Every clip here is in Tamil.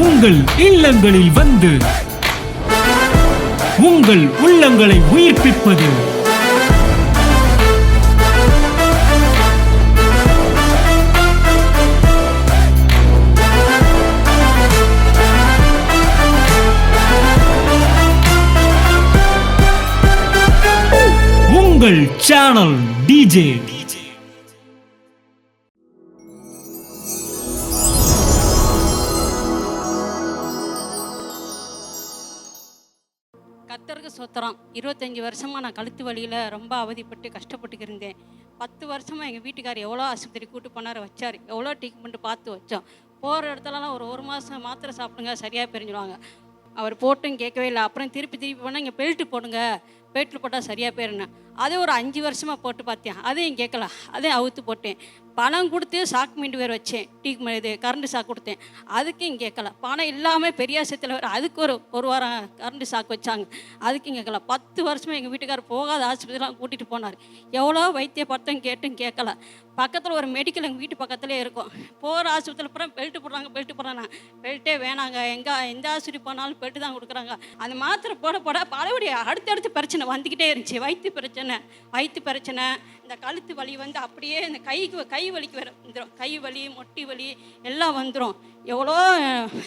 உங்கள் இல்லங்களில் வந்து உங்கள் உள்ளங்களை உயிர்ப்பிப்பது உங்கள் சேனல் டிஜே. கர்த்தருக்கு ஸ்தோத்திரம். 25 வருஷமாக நான் கழுத்து வலியில் ரொம்ப அவதிப்பட்டு கஷ்டப்பட்டு இருந்தேன். 10 வருஷமாக எங்கள் வீட்டுக்கார் எவ்வளோ ஆஸ்பத்திரி கூட்டு போனார், வச்சார், எவ்வளோ ட்ரீட்மெண்ட் பார்த்து வச்சோம். போகிற இடத்துலலாம் ஒரு மாதம் மாத்திரை சாப்பிடுங்க சரியாக பிரிஞ்சிடுவாங்க. அவர் போட்டும் கேட்கவே இல்லை. அப்புறம் திருப்பி போனால் இங்கே பெல்ட்டு போடுங்க, பெல்ட்டு போட்டால் சரியாக போயிருந்தேன். அதே ஒரு 5 வருஷமாக போட்டு பார்த்தேன், அதையும் கேட்கல, அதையும் அவுத்து போட்டேன். பணம் கொடுத்து சாக்கு மீண்டு வேறு வச்சேன், இது கரண்ட் சாக்கு கொடுத்தேன், அதுக்கும் கேட்கல. பணம் இல்லாமல் பெரியாசத்தில் வேறு அதுக்கு ஒரு வாரம் கரண்ட் சாக்கு வச்சாங்க, அதுக்கும் கேட்கல. 10 வருஷமாக எங்கள் வீட்டுக்காரர் போகாத ஆஸ்பத்திரிலாம் கூட்டிகிட்டு போனார். எவ்வளோ வைத்திய பட்டம் கேட்டும் கேட்கல. பக்கத்தில் ஒரு மெடிக்கல் எங்கள் வீட்டு பக்கத்துலேயே இருக்கும். போகிற ஆஸ்பத்திரியில் அப்புறம் பெல்ட்டு போடுறாங்க. பெல்ட்டே வேணாங்க, எந்த ஆஸ்பத்திரி போனாலும் பெல்ட்டு தான் கொடுக்குறாங்க. அந்த மாத்திரை போட பலபடி அடுத்தடுத்து பிரச்சனை வந்துக்கிட்டே இருந்துச்சு. வயிற்று பிரச்சனை, இந்த கழுத்து வலி வந்து அப்படியே இந்த கை வலிக்கு வர வந்துடும். கை வலி, மொட்டி வலி எல்லாம் வந்துடும். எவ்வளோ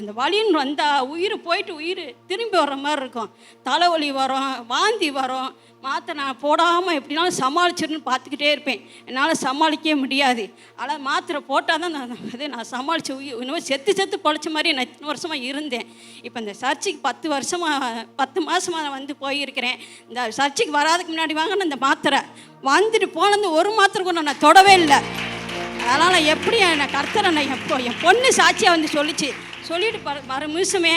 இந்த வலின்னு வந்தால் உயிர் போயிட்டு உயிர் திரும்பி வர்ற மாதிரி இருக்கும். தலைவலி வரும், வாந்தி வரும். மாத்திரை நான் போடாமல் எப்படினாலும் சமாளிச்சிருன்னு பார்த்துக்கிட்டே இருப்பேன். என்னால் சமாளிக்கவே முடியாது. ஆனால் மாத்திரை போட்டால் தான் நான் சமாளித்து இன்னும் செத்து பொழைச்ச மாதிரி நான் இத்தனை வருஷமாக இருந்தேன். இப்போ இந்த சர்ச்சுக்கு 10 மாதமாக நான் வந்து போயிருக்கிறேன். இந்த சர்ச்சுக்கு வராதுக்கு முன்னாடி வாங்கின இந்த மாத்திரை வந்துட்டு போனது ஒரு மாத்திரை கூட நான் தொடவே இல்லை. அதனால் எப்படி நான் கர்த்தரை நான் என் பொண்ணு சாட்சியாக வந்து சொல்லிட்டு வர நிமிஷமே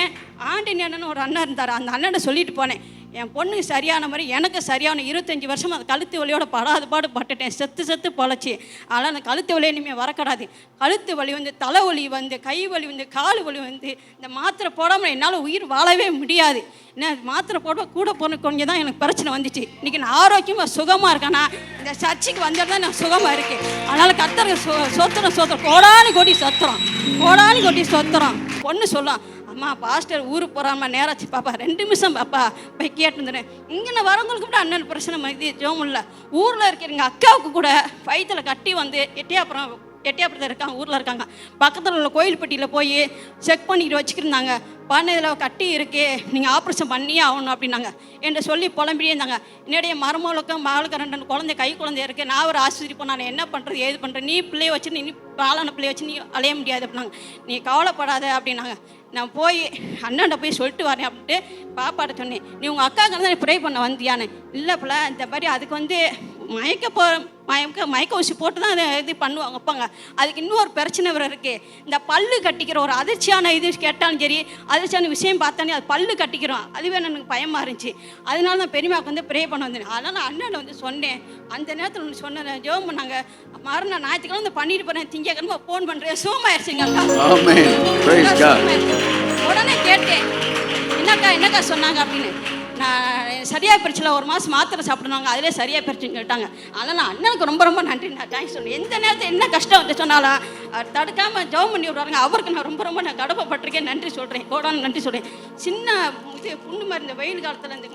ஆண்டினன்னு ஒரு அண்ணன் இருந்தார். அந்த அண்ணனை சொல்லிட்டு போனேன், என் பொண்ணுக்கு சரியான மாதிரி எனக்கு சரியான 25 வருஷம் அந்த கழுத்து வலியோட பாடு பட்டுட்டேன், செத்து பொழைச்சி. ஆனால் அந்த கழுத்து வலி இனிமேல் வரக்கூடாது. கழுத்து வலி வந்து, தலைவலி வந்து, கை வலி வந்து, கால் வலி வந்து, இந்த மாத்திரை போடாமல் என்னால் உயிர் வாழவே முடியாது. என்ன மாத்திரை போட கூட போன கொஞ்சம் தான் எனக்கு பிரச்சனை வந்துச்சு. இன்றைக்கி நான் ஆரோக்கியமாக சுகமாக இருக்கேன்னா இந்த சர்ச்சுக்கு வந்துட்டு தான் நான் சுகமாக இருக்கேன். அதனால் கர்த்தருக்கு சோத்திரம் கோடானி கொட்டி சொத்துறோம். பொண்ணு சொல்லலாம், அம்மா பாஸ்டர் ஊருக்கு போகிறாம்மா, நேராச்சு பாப்பா 2 நிமிஷம் பாப்பா போய் கேட்டுருந்தேன். இங்கே வரவங்களுக்கு கூட அண்ணன் பிரச்சனை இது ஜோம் இல்லை. ஊரில் இருக்கிற எங்கள் அக்காவுக்கு கூட வயிற்றில் கட்டி வந்து எட்டியாபுரத்தில் இருக்காங்க, ஊரில் இருக்காங்க. பக்கத்தில் உள்ள கோயில்பட்டியில் போய் செக் பண்ணிட்டு வச்சுக்கிருந்தாங்க. இதில் கட்டி இருக்கு, நீங்கள் ஆப்ரேஷன் பண்ணியே ஆகணும் அப்படின்னாங்க. என்கிட்ட சொல்லி புலம்பியே இருந்தாங்க. என்னுடைய மருமகளுக்கும் மகளுக்கு 2 குழந்தை, கை குழந்தை இருக்குது. நான் ஒரு ஆஸ்பத்திரி போனேன், என்ன பண்ணுறது ஏது பண்ணுறது, நீ பிள்ளைய வச்சு நீ பாலான பிள்ளைய வச்சு நீ அலைய முடியாது அப்படின்னாங்க. நீ கவலைப்படாத அப்படின்னாங்க. நான் போய் அண்ணன்ட்ட போய் சொல்லிட்டு வரேன் அப்படின்ட்டு பாப்பாட்ட சொன்னேன். நீ உங்கள் அக்காவுக்கு தான் ப்ரே பண்ண வந்தியானே. இல்லை பிள்ளை, இந்த மாதிரி அதுக்கு வந்து மயக்க ஊசி போட்டு தான் இது பண்ணுவாங்க வைப்பாங்க. அதுக்கு இன்னொரு பிரச்சனை வேறு இருக்குது. இந்த பல்லு கட்டிக்கிற ஒரு அதிர்ச்சியான இது கேட்டாலும் சரி, அதிர்ச்சியான விஷயம் பார்த்தானே அது பல்லு கட்டிக்கிறோம். அதுவே எனக்கு பயமாக இருந்துச்சு. அதனால நான் பெரியமாவுக்கு வந்து ப்ரே பண்ண வந்தேன். அதனால் நான் அண்ணனை வந்து சொன்னேன். அந்த நேரத்தில் ஒன்று சொன்னேன், ஜெபம் பண்ணாங்க. மறுநாள் ஞாயிற்றுக்கிழமை வந்து பண்ணிட்டு போகிறேன், திங்கக்கிழமை ஃபோன் பண்ணுறேன், சோமாயிருச்சுங்க. உடனே கேட்டேன், என்னக்கா சொன்னாங்க அப்படின்னு. நான் சரியாக பிரிச்சில் 1 மாதம் மாத்திரை சாப்பிடுவாங்க, அதிலே சரியாக பிரிச்சுன்னு கேட்டாங்க. அதனால் நான் அண்ணனுக்கு ரொம்ப நன்றி, நான் தேங்க்ஸ் சொன்னேன். எந்த நேரத்தில் என்ன கஷ்டம் வந்து சொன்னாலும் தடுக்காமல் ஜெபம் பண்ணி விடுறாங்க. அவருக்கு நான் ரொம்ப நான் கடமைப்பட்டிருக்கேன், நன்றி சொல்கிறேன், கோடான நன்றி சொல்கிறேன். சின்ன புண்ணு மாதிரி இந்த வெயில் காலத்தில் இந்த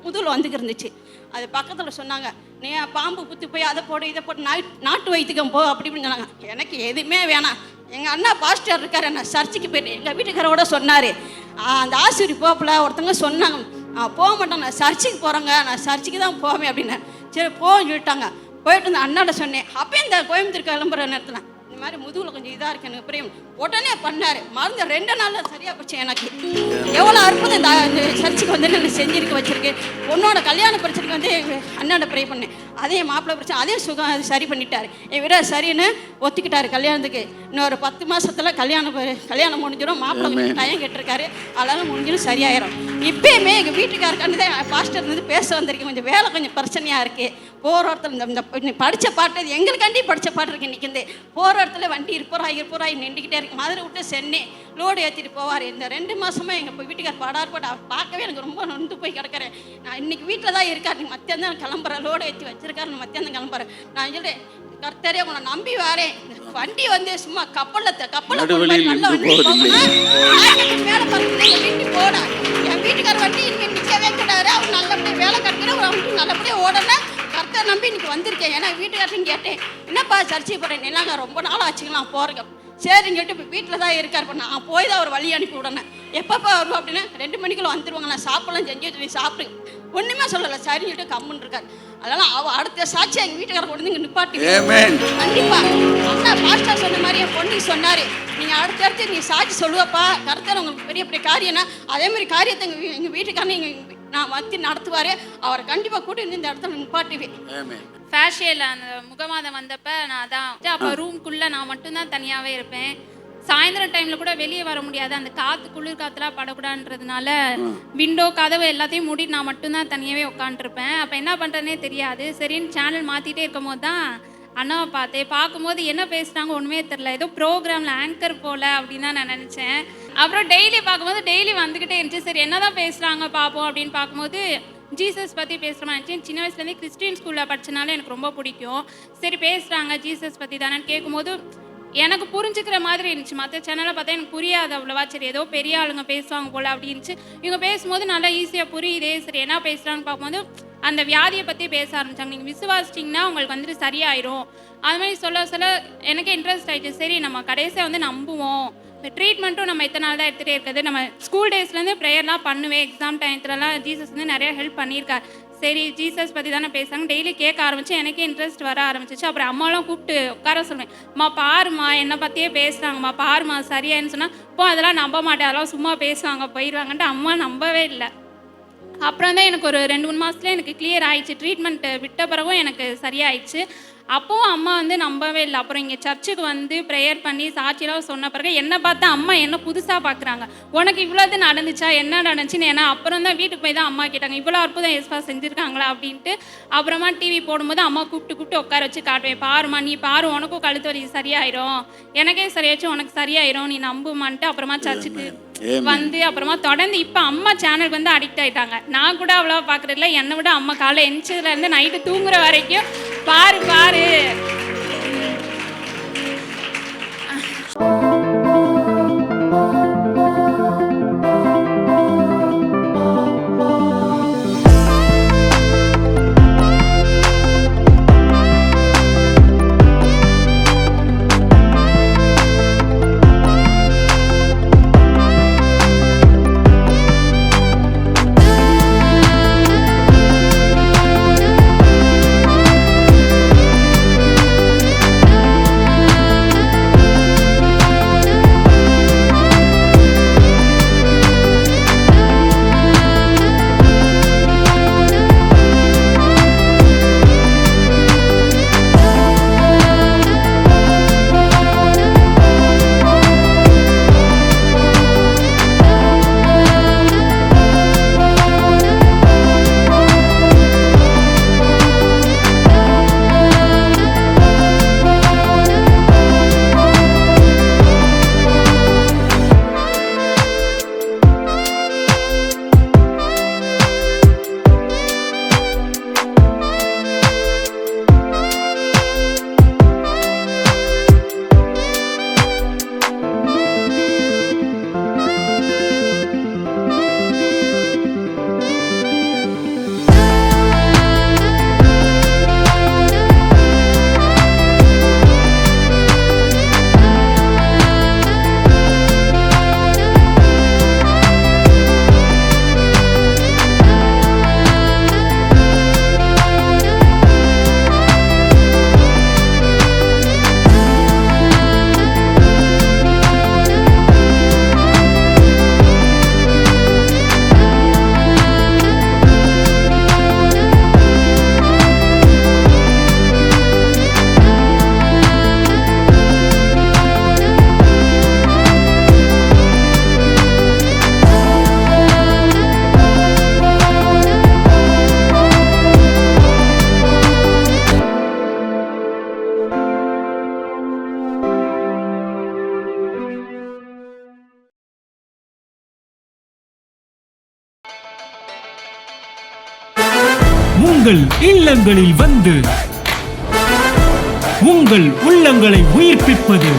முதுகில் வந்துக்கு இருந்துச்சு. அது பக்கத்தில் சொன்னாங்க, நீ பாம்பு குத்தி போய் அதை போட்டு இதை போட்டு நாட்டு வைத்தியம் போ அப்படின்னு சொன்னாங்க. எனக்கு எதுவுமே வேணாம். எங்கள் அண்ணா பாஸ்டர் இருக்கார், நான் சர்ச்சுக்கு போயிட்டு எங்கள் வீட்டுக்காரோட சொன்னார். அந்த ஆசிரியர் போகல, ஒருத்தவங்க சொன்னாங்க, போக மாட்டேன், நான் சர்ச்சுக்கு போகிறேங்க, நான் சர்ச்சுக்கு தான் போவேன் அப்படின்னேன். சரி போன்னு சொல்லிட்டாங்க. போயிட்டு இந்த அண்ணாட்ட சொன்னேன். அப்போ இந்த கோயம்புத்தூர் கிளம்புற நேரத்தில் இந்த மாதிரி முதுகில் கொஞ்சம் இதாக இருக்கு எனக்கு பிரியம். உடனே பண்ணார், மருந்து 2 நாளில் சரியாக போச்சு. எனக்கு எவ்வளோ அற்புதம் இந்த சர்ச்சுக்கு வந்து நான் செஞ்சிருக்க வச்சுருக்கு. பொண்ணோட கல்யாண பிரச்சனைக்கு வந்து அண்ணாண்ட ப்ரே பண்ணேன். அதே மாப்பிள்ளை பிரச்சனை, அதே சுகம் அது சரி பண்ணிட்டார். என் விட சரின்னு ஒத்துக்கிட்டார் கல்யாணத்துக்கு. இன்னொரு 10 மாதத்தில் கல்யாணம் முடிஞ்சிடும். மாப்பிள்ளை டயம் கேட்டிருக்காரு, அதெல்லாம் முடிஞ்சிடும், சரியாயிரும். இப்போயுமே எங்கள் வீட்டுக்காரக்காண்டு தான் பாஸ்டர் வந்து பேச வந்திருக்கேன். கொஞ்சம் வேலை கொஞ்சம் பிரச்சனையாக இருக்குது. போகிற இடத்துல இந்த படித்த பாட்டு, இது எங்களுக்காண்டி படித்த பாட்டு இருக்கு. இன்றைக்கி போகிற இடத்துல வண்டி இருப்போராய் நின்றுக்கிட்டே இருக்கு. மதுரை விட்டு சென்னை லோடு ஏற்றிட்டு போவார். இந்த 2 மாதமாக எங்கள் வீட்டுக்கார் பாடார் போட்டு பார்க்கவே எனக்கு ரொம்ப நொந்து போய் கிடக்கிறேன். நான் இன்றைக்கி வீட்டில் தான் இருக்கார், நீ மத்தியானம் கிளம்புறேன், லோடு ஏற்றி வச்சிருக்காரு, நான் மத்தியானம் கிளம்புறேன். நான் சொல்கிறேன், கர்த்தரே உன்னை நம்பி வரேன், வண்டி வந்து சும்மா கப்பல்ல நடுவழியில் நின்று போவதில்லை. மேல பார்த்து என் வீட்டுக்கு போனா என் வீட்டுக்கார வண்டி இங்க நிக்கவே கிடையாது. அவர் நல்லபடியா வேலை கிடைக்கிற வண்டி நல்லபடியா ஓடனா கர்த்தர் நம்பி இன்னைக்கு வந்திருக்கேன். ஏன்னா வீட்டுக்காரன் கேட்டேன், என்னப்பா சர்ச்சைக்கு போறேன்? என்னங்க ரொம்ப நாள் ஆச்சுங்களா போறேங்க. சரின்னு சொல்லிட்டு இப்போ வீட்டில் தான் இருக்கார். இப்போ நான் போய் தான் அவர் வழி அனுப்பி விடனேன். எப்பப்போ வரும் அப்படின்னா 2 மணிக்குள்ள வந்துடுவாங்க. நான் சாப்பிடலாம் செஞ்சு வச்சு சாப்பிடுங்க ஒன்றுமே சொல்லலை. சரின்னு சொல்லிட்டு கம்முன்னு இருக்காரு. அதெல்லாம் அடுத்த சாட்சி எங்கள் வீட்டுக்காரர் கொண்டு வந்து இங்கே நிப்பாட்டி கண்டிப்பா அண்ணா பாஸ்டர் சொன்ன மாதிரி என் பொண்ணுக்கு சொன்னார், நீங்கள் அடுத்தடுத்து நீ சாட்சி சொல்லுவப்பா, கருத்தர் உங்களுக்கு பெரிய பெரிய காரியம்னா அதே மாதிரி காரியத்தை எங்கள் வீட்டுக்காரன் நான் வந்து நடத்துவார். அவரை கண்டிப்பாக கூட்டி இந்த இடத்துல நிப்பாட்டுவேன். ஃபேஷியல் அந்த முகமாதம் வந்தப்ப நான் தான் அப்போ ரூம்குள்ளே நான் மட்டும்தான் தனியாகவே இருப்பேன். சாயந்தரம் டைமில் கூட வெளியே வர முடியாது. அந்த குளிர் காற்றுலாம் படக்கூடாதுன்றதுனால விண்டோ கதவு எல்லாத்தையும் மூடிட்டு நான் மட்டும்தான் தனியாகவே உட்காந்துருப்பேன். அப்போ என்ன பண்ணுறதுனே தெரியாது. சரின்னு சேனல் மாற்றிட்டே இருக்கும் போது தான் அண்ணாவை பார்த்தேன். பார்க்கும்போது என்ன பேசுகிறாங்க ஒன்றுமே தெரில. ஏதோ ப்ரோக்ராமில் ஆங்கர் போல் அப்படின்னு தான் நான் நினச்சேன். அப்புறம் டெய்லி பார்க்கும்போது டெய்லி வந்துக்கிட்டே இருந்துச்சு. சரி என்ன தான் பேசுகிறாங்க பார்ப்போம் அப்படின்னு பார்க்கும்போது ஜீசஸ் பற்றி பேசுகிற மாதிரி இருந்துச்சு. சின்ன வயசுலேருந்தே கிறிஸ்டின் ஸ்கூலில் படித்தனால எனக்கு ரொம்ப பிடிக்கும். சரி பேசுகிறாங்க ஜீசஸ் பற்றி தானே கேட்கும்போது எனக்கு புரிஞ்சுக்கிற மாதிரி இருந்துச்சு. மற்ற சேனலை பார்த்தா எனக்கு புரியாது அவ்வளோவா. சரி ஏதோ பெரிய ஆளுங்க பேசுவாங்க போல் அப்படின்ச்சு. இவங்க பேசும்போது நல்லா ஈஸியாக புரியுதே. சரி என்ன பேசுகிறான்னு பார்க்கும்போது அந்த வியாதியை பற்றி பேச ஆரம்பித்தாங்க. நீங்கள் விசுவாசிட்டிங்கன்னா உங்களுக்கு வந்துட்டு சரியாயிரும் அது மாதிரி சொல்ல எனக்கு இன்ட்ரெஸ்ட் ஆகிடுச்சு. சரி நம்ம கடைசியாக வந்து நம்புவோம். இந்த ட்ரீட்மெண்ட்டும் நம்ம எத்தனை நாள் தான் எடுத்துகிட்டே இருக்கிறது. நம்ம ஸ்கூல் டேஸ்லேருந்து ப்ரேயர்லாம் பண்ணுவேன். எக்ஸாம் டைத்துலலாம் ஜீசஸ் வந்து நிறையா ஹெல்ப் பண்ணியிருக்கார். சரி ஜீசஸ் பற்றி தானே பேசுகிறாங்க டெய்லி கேட்க ஆரம்பிச்சு. எனக்கே இன்ட்ரெஸ்ட் வர ஆரம்பிச்சிச்சு. அப்புறம் அம்மாலாம் கூப்பிட்டு உட்கார சொல்லுவேன். அம்மா பாருமா என்னை பற்றியே பேசுகிறாங்கம்மா பாருமா சரியான்னு சொன்னால் இப்போ அதெல்லாம் நம்ப மாட்டேன், அதெல்லாம் சும்மா பேசுவாங்க போயிடுவாங்கன்ட்டு அம்மா நம்பவே இல்லை. அப்புறம் தான் எனக்கு ஒரு 2-3 மாதத்துல எனக்கு கிளியர் ஆயிடுச்சு. ட்ரீட்மெண்ட்டு விட்ட பிறகும் எனக்கு சரியாயிடுச்சு. அப்போவும் அம்மா வந்து நம்பவே இல்லை. அப்புறம் இங்கே சர்ச்சுக்கு வந்து ப்ரேயர் பண்ணி சாட்சியெல்லாம் சொன்ன பிறகு என்னை பார்த்தா அம்மா என்ன புதுசாக பார்க்குறாங்க. உனக்கு இவ்வளோது நடந்துச்சா என்ன நடந்துச்சுன்னு. ஏன்னா அப்புறம் தான் வீட்டுக்கு போய் தான் அம்மா கேட்டாங்க இவ்வளோ அற்புதம் ஏசப்பா செஞ்சுருக்காங்களா அப்படின்ட்டு. அப்புறமா டிவி போடும்போது அம்மா கூப்பிட்டு உட்கார வச்சு காட்டுவேன். பாருமா நீ பாரு உனக்கும் கழுத்து வலி சரியாயிரும், எனக்கே சரியாச்சு உனக்கு சரியாயிரும் நீ நம்புமான்ட்டு. அப்புறமா சர்ச்சுக்கு வந்து அப்புறமா தொடர்ந்து இப்போ அம்மா சேனலுக்கு வந்து அடிக்ட் ஆகிட்டாங்க. நான் கூட அவ்வளோவா பார்க்குறதில்ல. என்னை விட அம்மா காலை எந்திரிச்சதுலேருந்து நைட்டு தூங்குற வரைக்கும் பாரு உங்கள் இல்லங்களில் வந்து உங்கள் உள்ளங்களை உயிர்ப்பிப்பது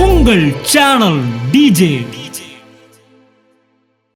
உங்கள் சேனல் டிஜே.